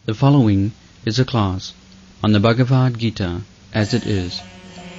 The following is a class on the Bhagavad Gita as it is,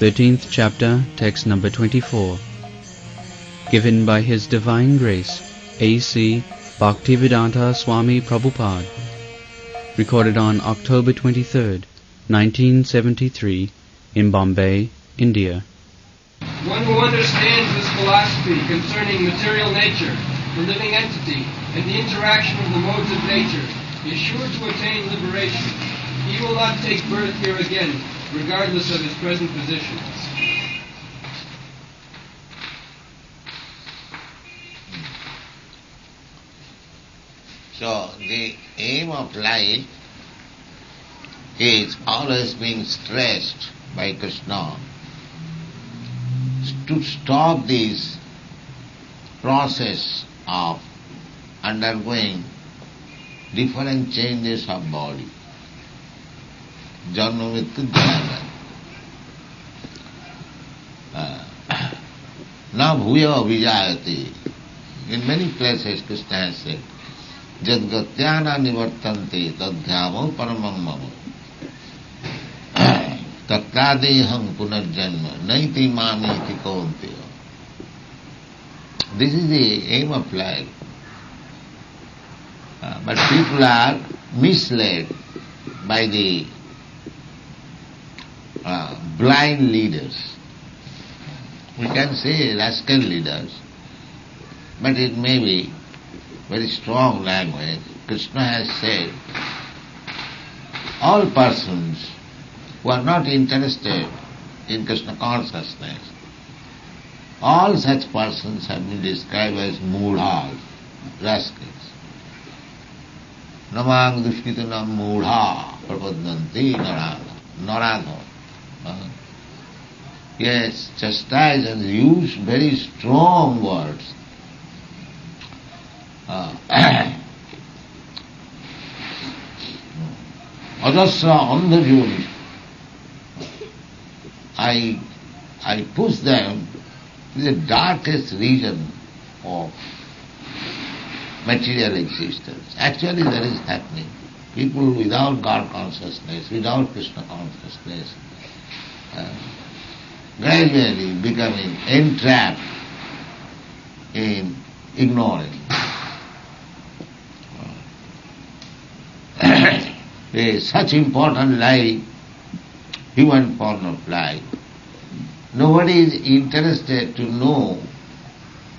13th chapter, text number 24, given by His Divine Grace, A.C. Bhaktivedanta Swami Prabhupada, recorded on October 23rd, 1973, in Bombay, India. One who understands this philosophy concerning material nature, the living entity, and the interaction of the modes of nature is sure to attain liberation. He will not take birth here again, regardless of his present position. So the aim of life is always being stressed by Krishna to stop this process of undergoing different changes of body. Janma Mrityu Jaya. Na bhuya vijayati. In many places Krishna has said, Jadgatyana nivartante tadhyamo paramam mama. Tattadeham punarjanma naiti mamiti kaunteya. This is the aim of life. But people are misled by the blind leaders. We can say rascal leaders, but it may be very strong language. Krishna has said, all persons who are not interested in Krishna consciousness, all such persons have been described as mudhas, rascals. Namang dushkitanam mudha prapadanti narada. Yes, chastise and use very strong words. Ajasra andhajoni. I push them to the darkest region of material existence. Actually that is happening. People without God consciousness, without Krishna consciousness, gradually becoming entrapped in ignorance. Such important life, human form of life. Nobody is interested to know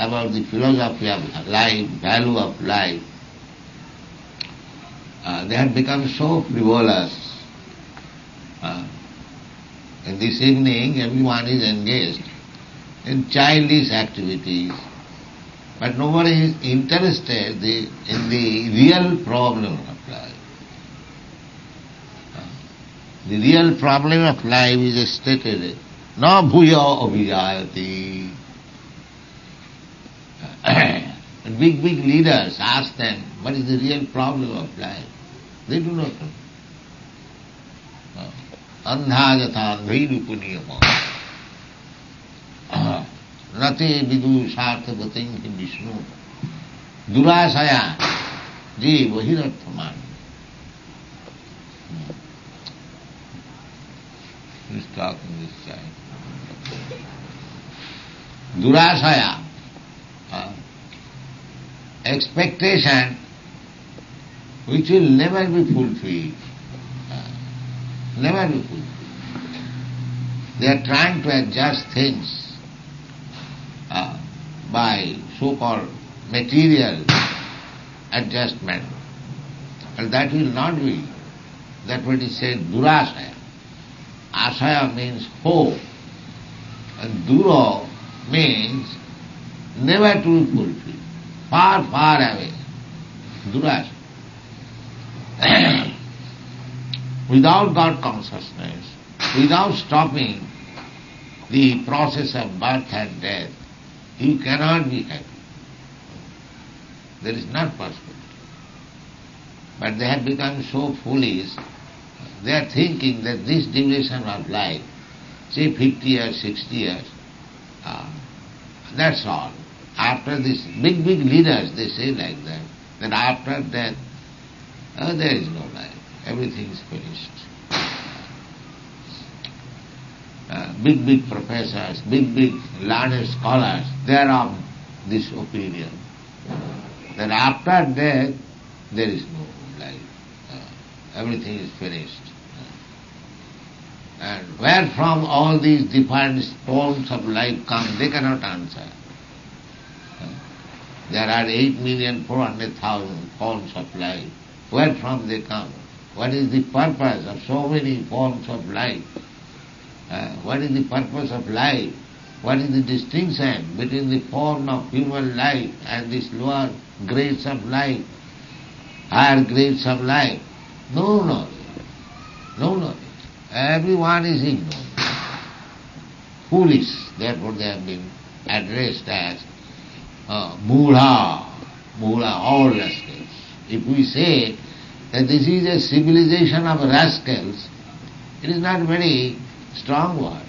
about the philosophy of life, value of life. They have become so frivolous. In this evening, everyone is engaged in childish activities, but nobody is interested in the real problem of life. The real problem of life is stated, na bhuya abhijayati. Big leaders ask them, what is the real problem of life? They do not know. Andha jatha andhairupuniyama. Nate vidu sarthavatim Vishnu. Durasaya je vahirarthaman. Who is talking this time? Durasaya. Expectation which will never be fulfilled. Never be fulfilled. They are trying to adjust things by so-called material adjustment. And that will not be. That what is said, durasaya. Asaya means hope. And dura means never to be fulfilled. Far, far away. Durasaya. Without God consciousness, without stopping the process of birth and death, you cannot be happy. That is not possible. But they have become so foolish, they are thinking that this duration of life, say 50 years, 60 years, that's all. After this, big leaders, they say like that after death, there is no life. everything is finished. Big professors, big learned scholars, they are of this opinion that after death there is no life. Everything is finished. And where from all these different forms of life come, they cannot answer. There are 8,400,000 forms of life. Where from they come? What is the purpose of so many forms of life? What is the purpose of life? What is the distinction between the form of human life and these lower grades of life, higher grades of life? No knowledge. No knowledge. Everyone is ignorant. Foolish. Therefore they have been addressed as Mudha, all rascals. If we say that this is a civilization of rascals, it is not very strong word.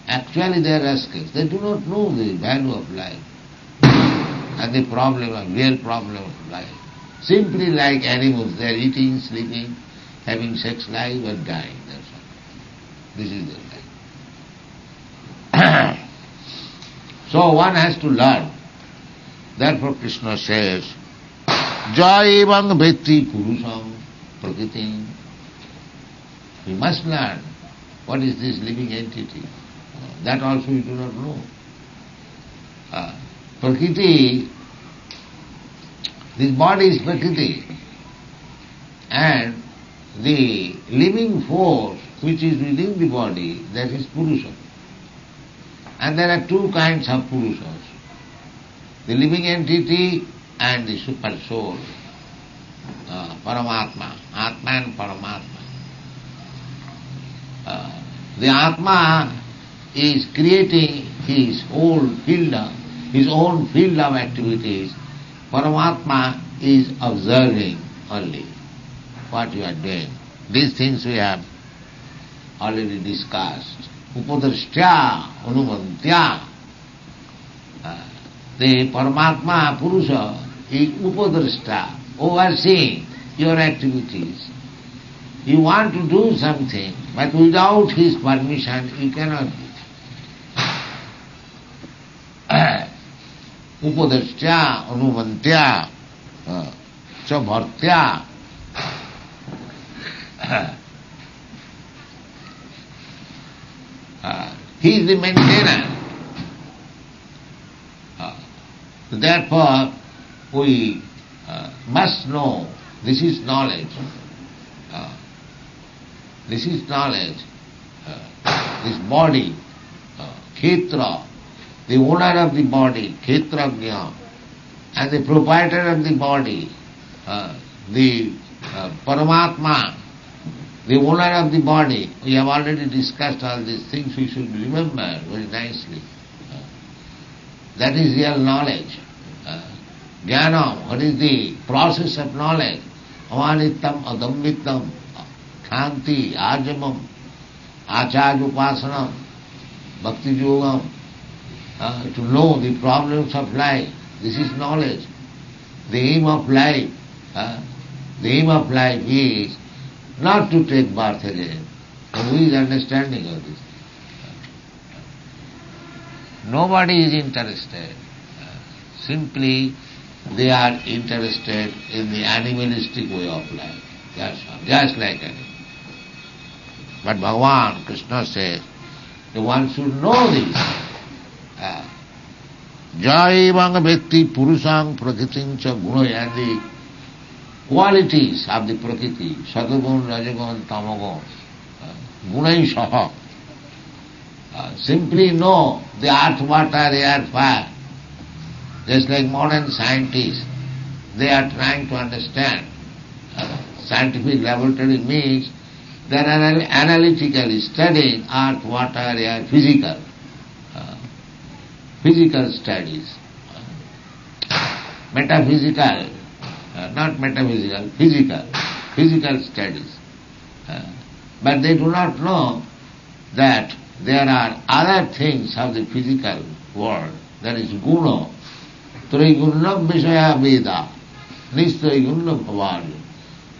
Actually they are rascals. They do not know the value of life and the real problem of life. Simply like animals, they are eating, sleeping, having sex life and dying. That's all. This is their life. So one has to learn. Therefore Krishna says, Jaivang Bhakti Purusam Prakritim. We must learn what is this living entity. That also we do not know. Prakriti, this body is Prakriti, and the living force which is within the body, that is Purusa. And there are two kinds of Purusas, the living entity and the super soul, Paramatma, Atma and Paramatma. The Atma is creating his own field of activities. Paramatma is observing only what you are doing. These things we have already discussed. Upadrashtya, anumantya. The Paramatma Purusha is upadrashta, overseeing your activities. You want to do something, but without his permission you cannot do. Upadrashtya, anumantya, cha bhartya. He is the maintainer. Therefore, we must know this is knowledge. This is knowledge. This body, Kshetra, the owner of the body, Kshetrajna, and the proprietor of the body, the Paramatma, the owner of the body. We have already discussed all these things, we should remember very nicely. That is real knowledge. Jnana, what is the process of knowledge? Amanittam, adammittam, khanti, ajamam, acharya-upasana, bhakti-yogam, to know the problems of life. This is knowledge. The aim of life is not to take birth again. Who is understanding of this? Nobody is interested. Simply they are interested in the animalistic way of life. That's all. Just like animals. But Bhagavan, Krishna says, the one should know this. Jaivang Bhakti Purusang Prakritim cha Gunaya, and the qualities of the Prakriti, Satagun, Rajagun, Tamagun, Gunai Saha. Simply know the earth, water, air, fire. Just like modern scientists, they are trying to understand. Scientific laboratory means they are analytically studying earth, water, air, physical studies. Metaphysical, not metaphysical, physical studies. But they do not know that there are other things of the physical world, that is guna, trigunam vishaya veda, nistrigunnam bhavarya.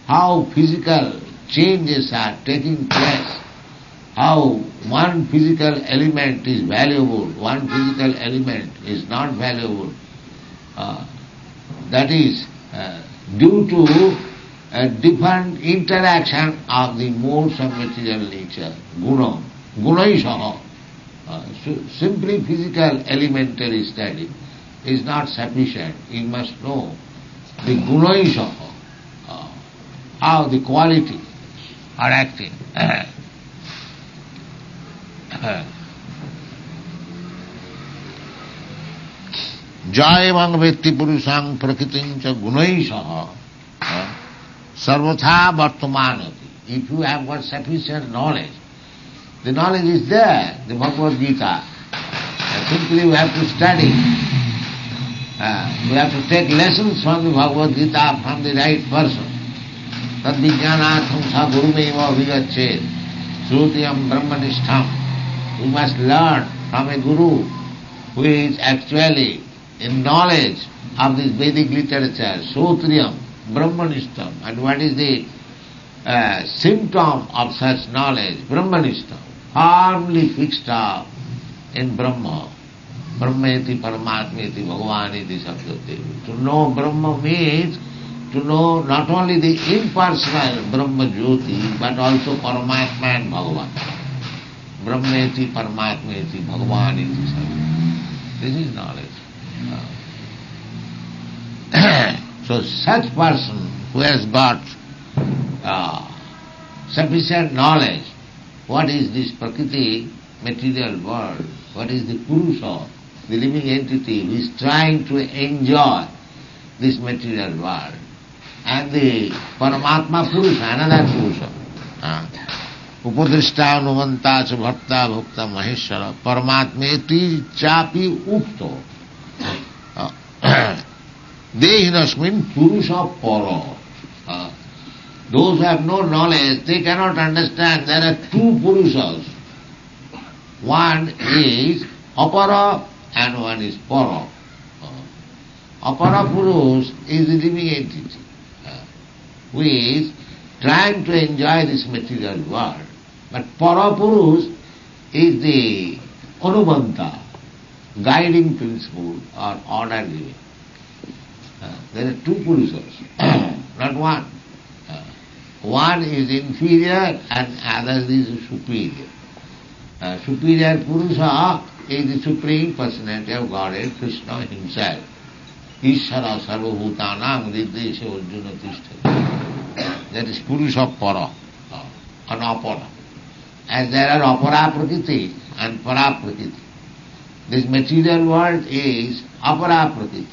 how physical changes are taking place, how one physical element is valuable, one physical element is not valuable. That is due to a different interaction of the modes of material nature, guna, gunaisaha. Simply physical elementary study is not sufficient. You must know the gunaisaha, how the quality are acting. Jayavang vetti purusang prakritim cha gunaisaha sarvatha vartamanati. If you have got sufficient knowledge, the knowledge is there, the Bhagavad Gita. Simply we have to study. We have to take lessons from the Bhagavad Gita from the right person. Tad vijnanatham sa gurumeva vigachet srutiyam brahmanishtham. We must learn from a guru who is actually in knowledge of this Vedic literature, Sotriyam, Brahmanishtam. And what is the symptom of such knowledge? Brahmanishtam, firmly fixed up in Brahma. Brahmeti, Paramatmeti, Bhagavaniti, Sabdati. To know Brahma means to know not only the impersonal Brahma Jyoti, but also Paramatma and Bhagavan. Brahmeti, Paramatmeti, Bhagavaniti, Sabdati. This is knowledge. So such person who has got sufficient knowledge, what is this Prakriti, material world, what is the Purusha, the living entity who is trying to enjoy this material world, and the Paramatma Purusha, another Purusha. Upadrishta anuvanta cha bhakta bhakta maheshwara paramatmeti chapi ukto. Dehinasmin Purusha Para. Those who have no knowledge, they cannot understand there are two Purushas. One is Apara and one is Para. Apara Purush is the living entity who is trying to enjoy this material world. But Para Purush is the Anubanta, guiding principle or order giving. There are two Purushas, not one. One is inferior and other is superior. Superior Purusha is the Supreme Personality of Godhead, Krishna himself. Ishara sarvabhutanam riddesha arjuna tishtha. That is Purusha Para, Anapara. As there are Apara Prakriti and Para Prakriti. This material world is Apara Prakriti.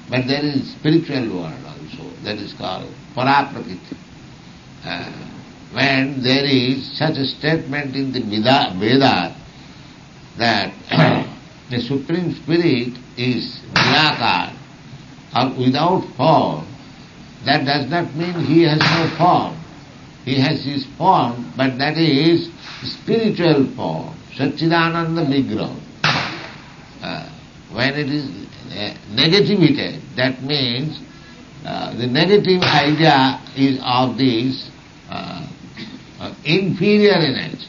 But there is spiritual world also, that is called Para Prakriti. When there is such a statement in the Veda that the Supreme Spirit is Niyakar, or without form, that does not mean he has no form. He has his form, but that is spiritual form, Satchidananda Vigraha. When it is negativity, that means the negative idea is of this inferior energy.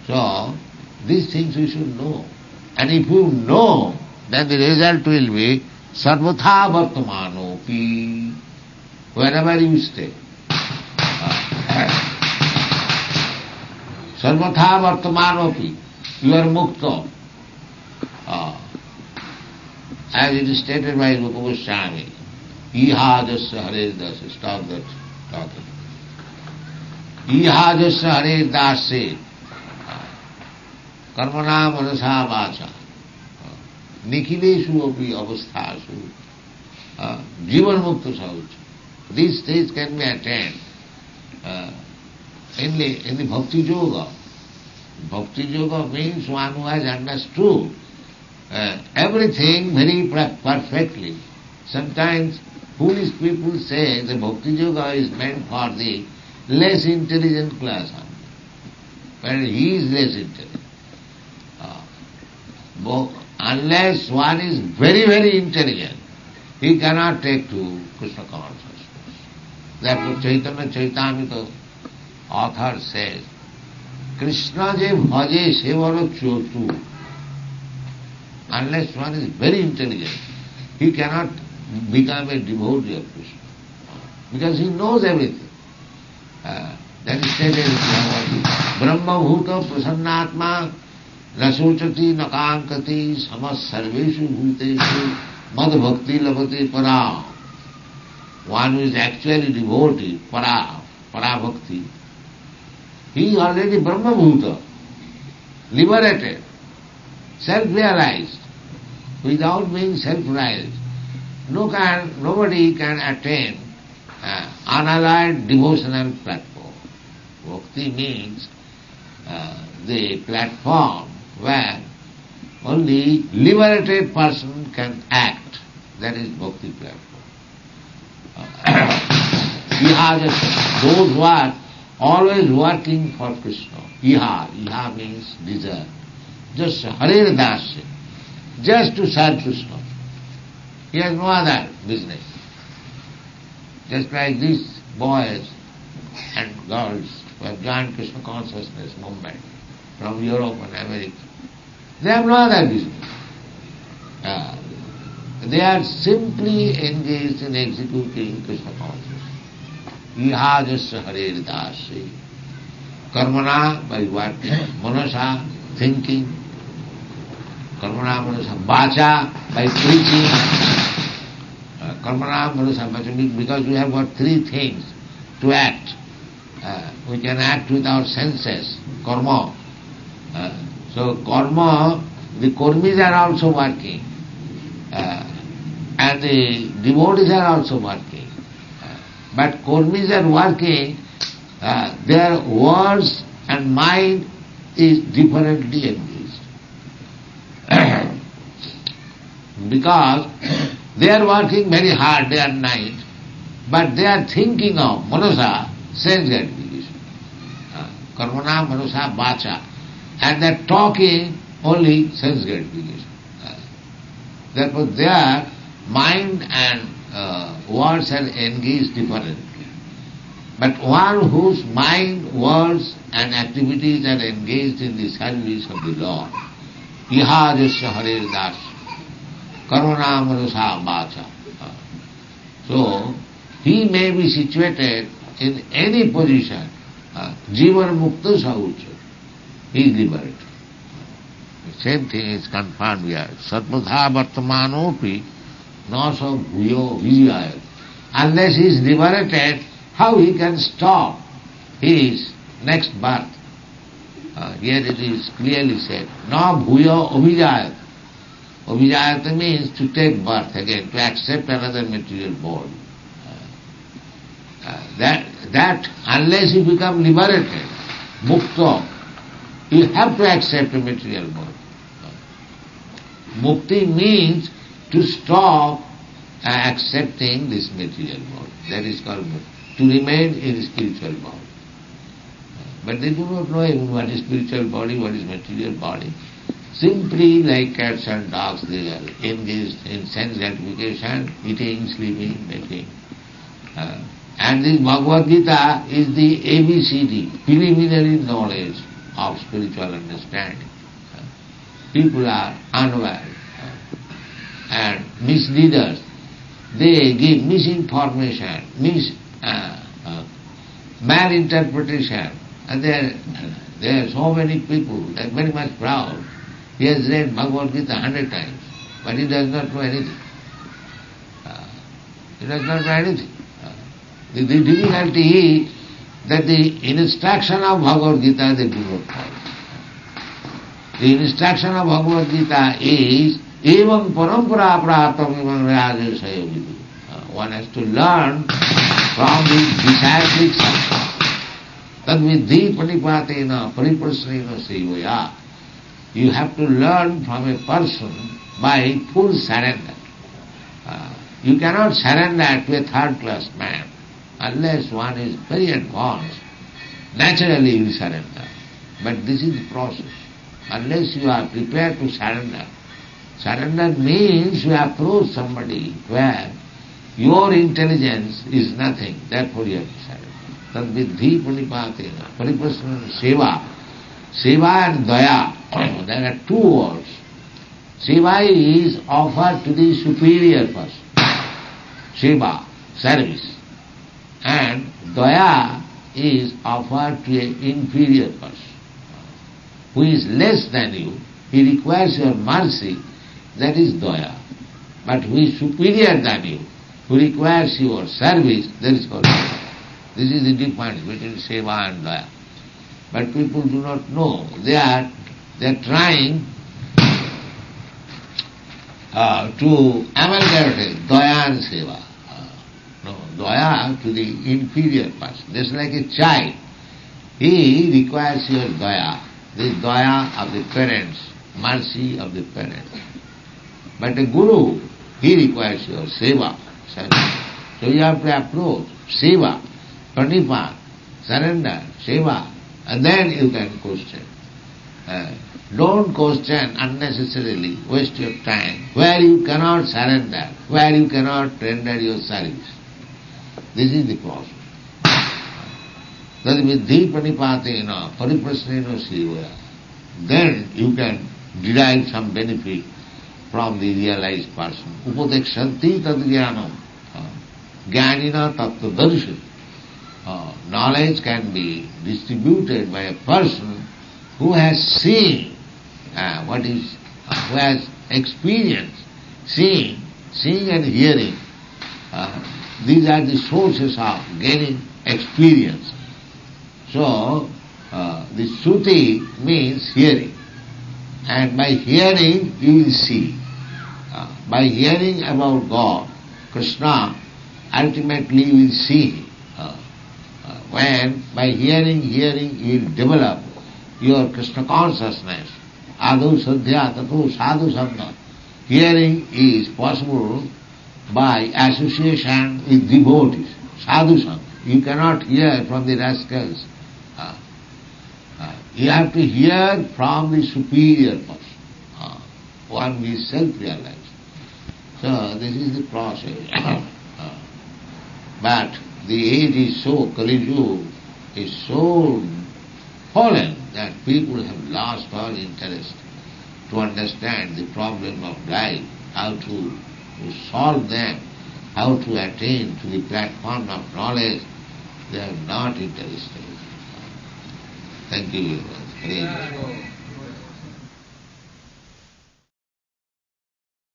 So, these things you should know. And if you know, then the result will be sarvatha vartamanopi, wherever you stay. Sarvatha vartamanopi, you are mukta. As it is stated by Rupa Goswami, Iha jasya hare dasa, stop that talking. Iha jasya hare dasa, karmana manasa vacha, nikhileshu api avasthasu, jivan mukta saucha. These states can be attained in the Bhakti Yoga. Bhakti Yoga means one who has understood everything very perfectly. Sometimes foolish people say the Bhakti Yoga is meant for the less intelligent class. But he is less intelligent. Unless one is very, very intelligent, he cannot take to Krishna consciousness. Therefore Chaitanya Chaitamrita author says, Krishna je bhaje se bolo chotu. Unless one is very intelligent, he cannot become a devotee of Krishna. Because he knows everything. That is stated in Bhagavad Brahma bhuta prasannatma nasochati nakankati samas sarveshu bhuteshu mad bhakti labate para. One who is actually devotee, para bhakti, he is already Brahma bhuta, liberated, self-realized, without being self-realized. Nobody can attain unallied devotional platform. Bhakti means the platform where only liberated person can act. That is bhakti platform. Those who are always working for Krishna. Iha means desire. Just Hare Dasya, just to serve Krishna. He has no other business. Just like these boys and girls who have joined Krishna consciousness movement from Europe and America, they have no other business. They are simply engaged in executing Krishna consciousness. Iha jasya Hare Dasya. Karmana, by working, manasa, thinking, karmana manasa, vacha, by preaching, karmana manasa, vacha, because we have got three things to act. We can act with our senses, karma. So karma, the karmis are also working, and the devotees are also working. But karmis are working, their words and mind is differently engaged. Because they are working very hard day and night, but they are thinking of manasa, sense gratification. Karmana, manasa, vacha. And they are talking only sense gratification. Therefore their mind and words are engaged differently. But one whose mind, words and activities are engaged in the service of the Lord, iha jasya Hare Dasya, karuna manusa vacha. So, he may be situated in any position, jivan mukta saucha, he is liberated. The same thing is confirmed here. Sarvadha vartamanopi nasa bhuyo vijaya. Unless he is liberated, how he can stop his next birth? Here it is clearly said, na bhuyo abhijayat. Abhijayat means to take birth again, to accept another material body. That unless you become liberated, mukta, you have to accept a material body. Mukti means to stop accepting this material body. That is called mukti. To remain in spiritual body. But they do not know even what is spiritual body, what is material body. Simply like cats and dogs, they are engaged in sense gratification, eating, sleeping, making. And this Bhagavad Gita is the ABCD, preliminary knowledge of spiritual understanding. People are unaware and misleaders. They give misinformation, malinterpretation, and there are so many people, they are very much proud. He has read Bhagavad Gita 100 times, but he does not know anything. He does not know anything. The difficulty is that the instruction of Bhagavad Gita they do not follow. The instruction of Bhagavad Gita is evam parampara pratam evam raja sayogidu. One has to learn from the disciplic sanskar. Tad vidhi panipatena pariprasnena sevaya. You have to learn from a person by full surrender. You cannot surrender to a third-class man unless one is very advanced. Naturally you will surrender. But this is the process. Unless you are prepared to surrender, Surrender means you approach somebody where your intelligence is nothing, therefore you have to surrender. Tad vidhi pranipatena, pariprasana seva. Seva and daya, there are two words. Seva is offered to the superior person. Seva, service. And daya is offered to an inferior person who is less than you. He requires your mercy, that is daya. But who is superior than you, who requires your service, that is called daya. This is the difference between seva and daya. But people do not know. They are trying to amalgamate daya and seva. No, daya to the inferior person. Just like a child. He requires your daya. This daya of the parents, mercy of the parents. But a guru, he requires your seva. So you have to approach seva, pranipat, surrender, seva, and then you can question. Don't question unnecessarily, waste your time, where you cannot surrender, where you cannot render your service. This is the process. That vidhi pranipatena, pariprasnena seva. Then you can derive some benefit from the realized person. Upadekshanti tad jnanam, jnanina tattva darshan. Knowledge can be distributed by a person who has seen who has experienced seeing and hearing. These are the sources of gaining experience. So, the Shruti means hearing. And by hearing, you will see. By hearing about God, Krishna, ultimately you will see. When by hearing, you will develop your Krishna consciousness. Adu sadhya tato sadhu sangha. Hearing is possible by association with devotees, sadhu sangha. You cannot hear from the rascals. You have to hear from the superior person, one who is self-realized. So this is the process. But the age is so, Kali Yuga is so fallen that people have lost all interest to understand the problem of life, how to solve them, how to attain to the platform of knowledge. They are not interested. Thank you very much.